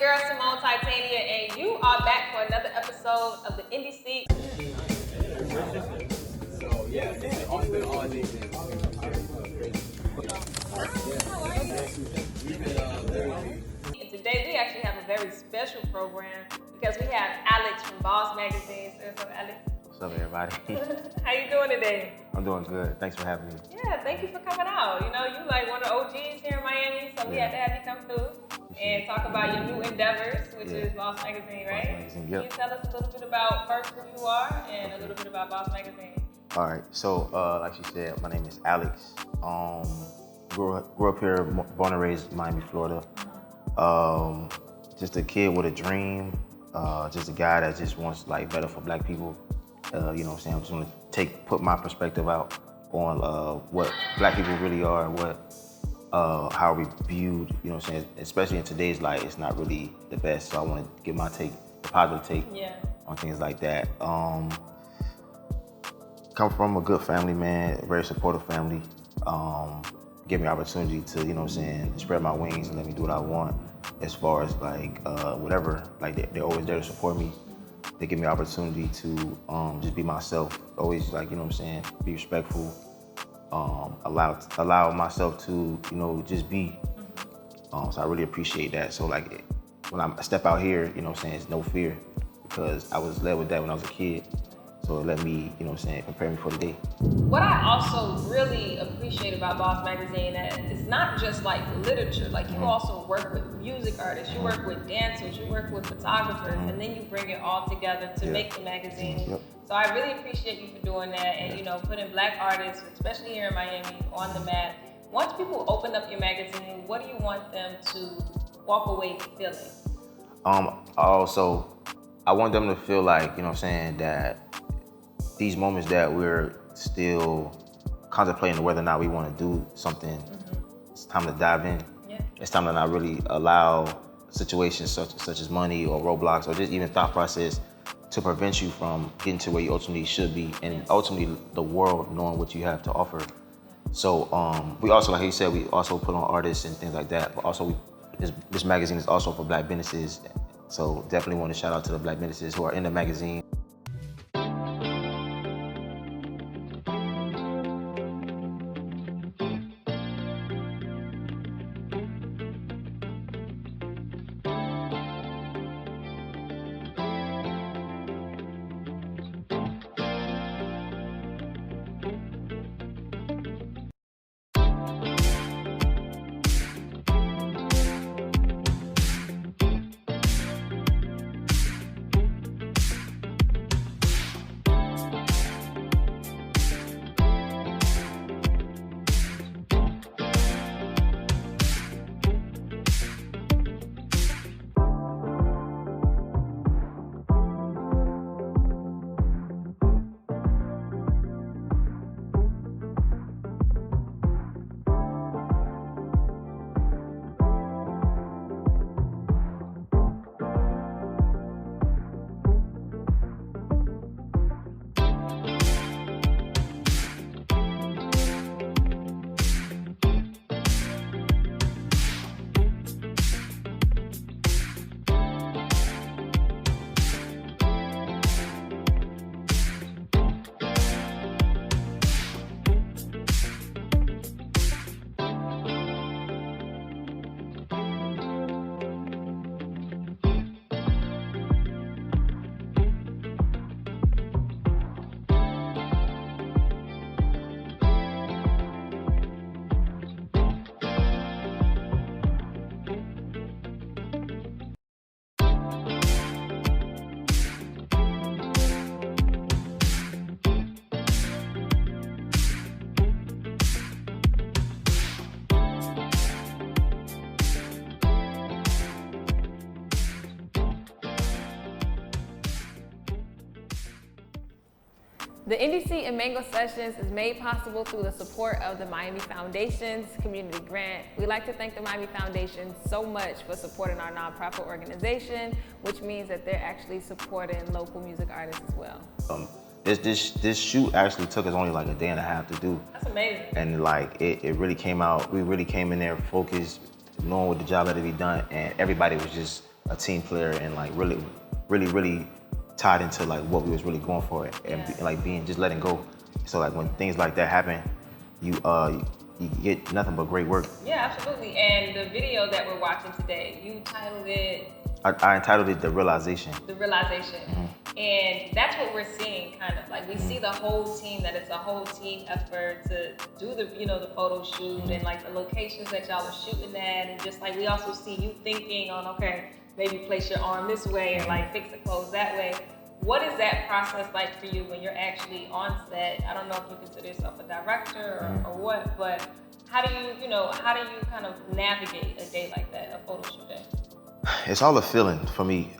girl Simone Titania, and you are back for another episode of the NDC. So yeah, it's been all day. And today we actually have a very special program because we have Alex from Boss Magazine. So what's up, Alex? What's up, everybody? How you doing today? I'm doing good. Thanks for having me. Yeah, thank you for coming out. You know, you like one of the OGs here in Miami, so we had to have you come through and talk about your new endeavors, which is Boss Magazine, right? Boss Magazine, yep. Can you tell us a little bit about first who you are and a little bit about Boss Magazine? All right. So, like she said, my name is Alex. Grew up here, born and raised in Miami, Florida. Just a kid with a dream. Just a guy that just wants like better for Black people. You know what I'm saying? I just want to put my perspective out on what Black people really are and what how we viewed. You know what I'm saying? Especially in today's life, it's not really the best. So I want to give my take, the positive take on things like that. Come from a good family, man, a very supportive family. Give me opportunity to, you know what I'm saying, spread my wings and let me do what I want as far as like whatever. Like they're always there to support me. They give me opportunity to just be myself. Always like, you know what I'm saying, be respectful. Allow myself to, you know, just be. So I really appreciate that. So like when I step out here, you know what I'm saying, it's no fear because I was led with that when I was a kid. So it let me, you know what I'm saying, prepare me for the day. What I also really appreciate about Boss Magazine that it's not just like literature, like you also work with music artists, you work with dancers, you work with photographers, and then you bring it all together to make the magazine. So I really appreciate you for doing that and, you know, putting Black artists, especially here in Miami, on the map. Once people open up your magazine, what do you want them to walk away feeling? Also, I want them to feel like, you know what I'm saying, that these moments that we're still contemplating whether or not we want to do something, it's time to dive in. It's time to not really allow situations such as money or roadblocks or just even thought process to prevent you from getting to where you ultimately should be and ultimately the world knowing what you have to offer. So we also, like you said, we also put on artists and things like that, but also this magazine is also for Black businesses. So definitely want to shout out to the Black businesses who are in the magazine. The NDC and Mango Sessions is made possible through the support of the Miami Foundation's community grant. We'd like to thank the Miami Foundation so much for supporting our nonprofit organization, which means that they're actually supporting local music artists as well. This shoot actually took us only like a day and a half to do. That's amazing. And like it really came out, we really came in there focused, knowing what the job had to be done, and everybody was just a team player and like really tied into like what we was really going for and like being just letting go. So like when things like that happen, you get nothing but great work. Yeah, absolutely. And the video that we're watching today, you titled it. I entitled it The Realization. The Realization. And that's what we're seeing, kind of like we see the whole team, that it's a whole team effort to do the, you know, the photo shoot and like the locations that y'all are shooting at, and just like we also see you thinking on, okay, maybe place your arm this way and like fix the clothes that way. What is that process like for you when you're actually on set? I don't know if you consider yourself a director or what, but how do you kind of navigate a day like that, a photo shoot day? It's all a feeling for me.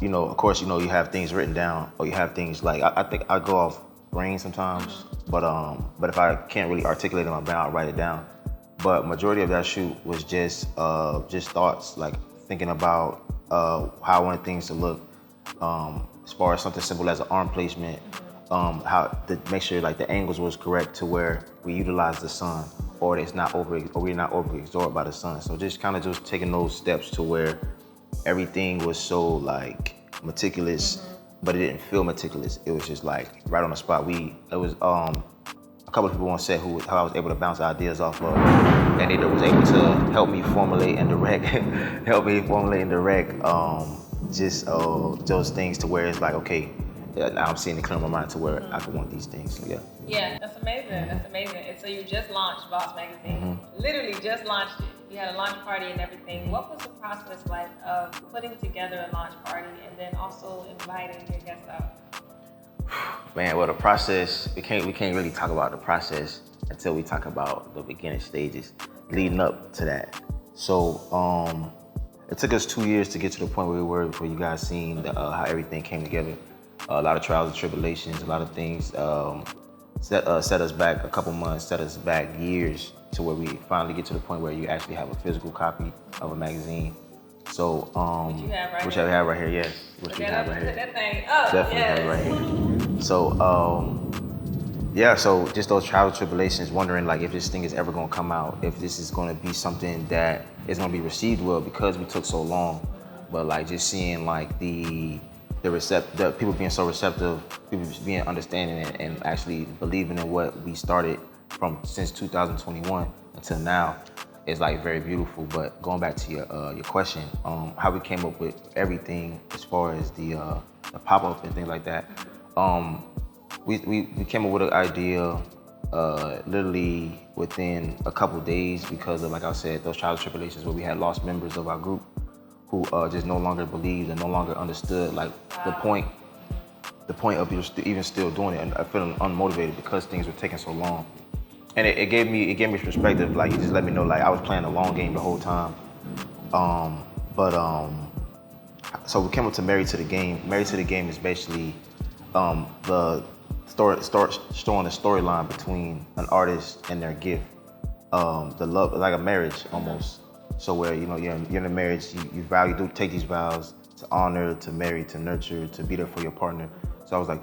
You know, of course, you know, you have things written down, or you have things like I think I go off brain sometimes, but if I can't really articulate in my brain, I'll write it down. But majority of that shoot was just thoughts, like thinking about how I wanted things to look, as far as something simple as an arm placement, how to make sure like the angles was correct to where we utilize the sun, or we're not overly absorbed by the sun. So just kind of just taking those steps to where everything was so like meticulous, but it didn't feel meticulous. It was just like right on the spot. It was a couple of people on set how I was able to bounce ideas off of, and it was able to help me formulate and direct, just those things to where it's like, okay, now I'm seeing it clear in my mind to where I could want these things. So, yeah. Yeah, that's amazing. That's amazing. And so you just launched Boss Magazine. Literally just launched it. You had a launch party and everything. What was the process like of putting together a launch party and then also inviting your guests out? Man, well, the process, we can't really talk about the process until we talk about the beginning stages leading up to that. So it took us 2 years to get to the point where we were, where you guys seen how everything came together. A lot of trials and tribulations, a lot of things set us back a couple months, set us back years to where we finally get to the point where you actually have a physical copy of a magazine. So, which I have right here, yes. Which we have right here. That thing up. Definitely have it right here. So, yeah, so just those trials and tribulations, wondering like if this thing is ever gonna come out, if this is gonna be something that is gonna be received well because we took so long. But like just seeing like the people being so receptive, people being understanding and actually believing in what we started from since 2021 until now is like very beautiful. But going back to your question, how we came up with everything as far as the pop-up and things like that. We came up with an idea literally within a couple days because of, like I said, those trials and tribulations where we had lost members of our group who just no longer believed and no longer understood like the point of even still doing it, and I feeling unmotivated because things were taking so long. And it gave me perspective. Like it just let me know like I was playing the long game the whole time. So we came up to Married to the Game. Married to the Game is basically the showing the storyline between an artist and their gift. The love, like a marriage almost. So where you're in a marriage, you take these vows to honor, to marry, to nurture, to be there for your partner. So I was like,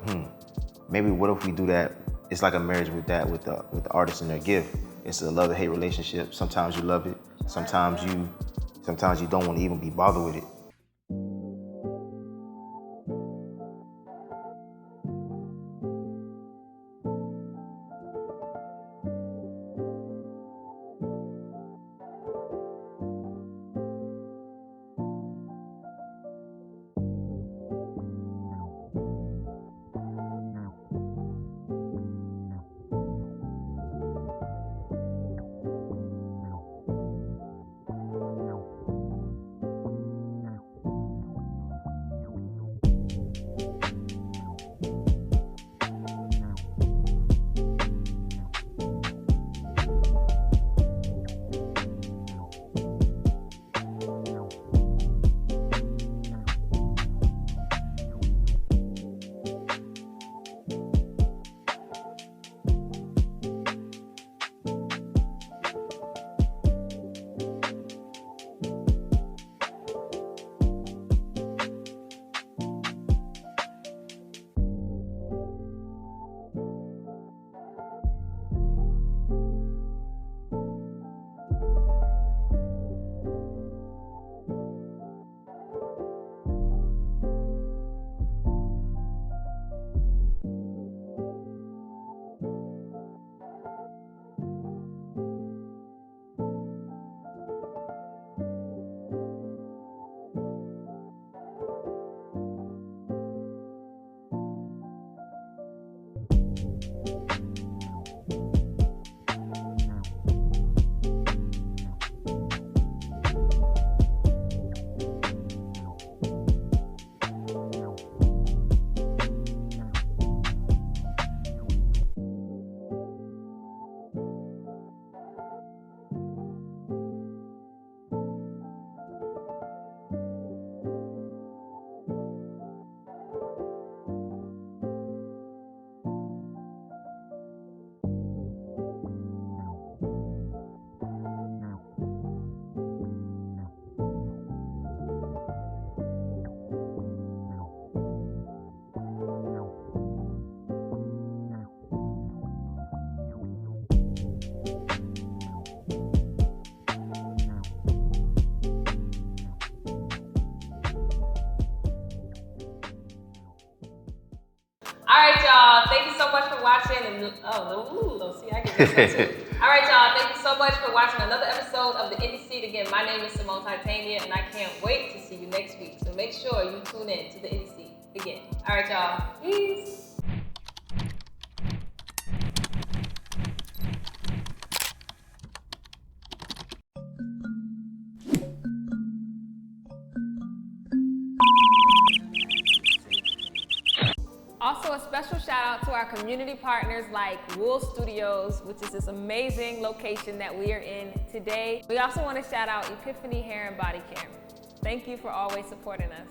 maybe what if we do that? It's like a marriage with the artist and their gift. It's a love and hate relationship. Sometimes you love it, sometimes you don't want to even be bothered with it. All right, y'all. Thank you so much for watching. See, I get this one too. All right, y'all. Thank you so much for watching another episode of the Indie Seat. Again, my name is Simone Titania, and I can't wait to see you next week. So make sure you tune in to the Indie Seat again. All right, y'all. Peace. Also, a special shout out to our community partners like Wool Studios, which is this amazing location that we are in today. We also want to shout out Epiphany Hair and Body Care. Thank you for always supporting us.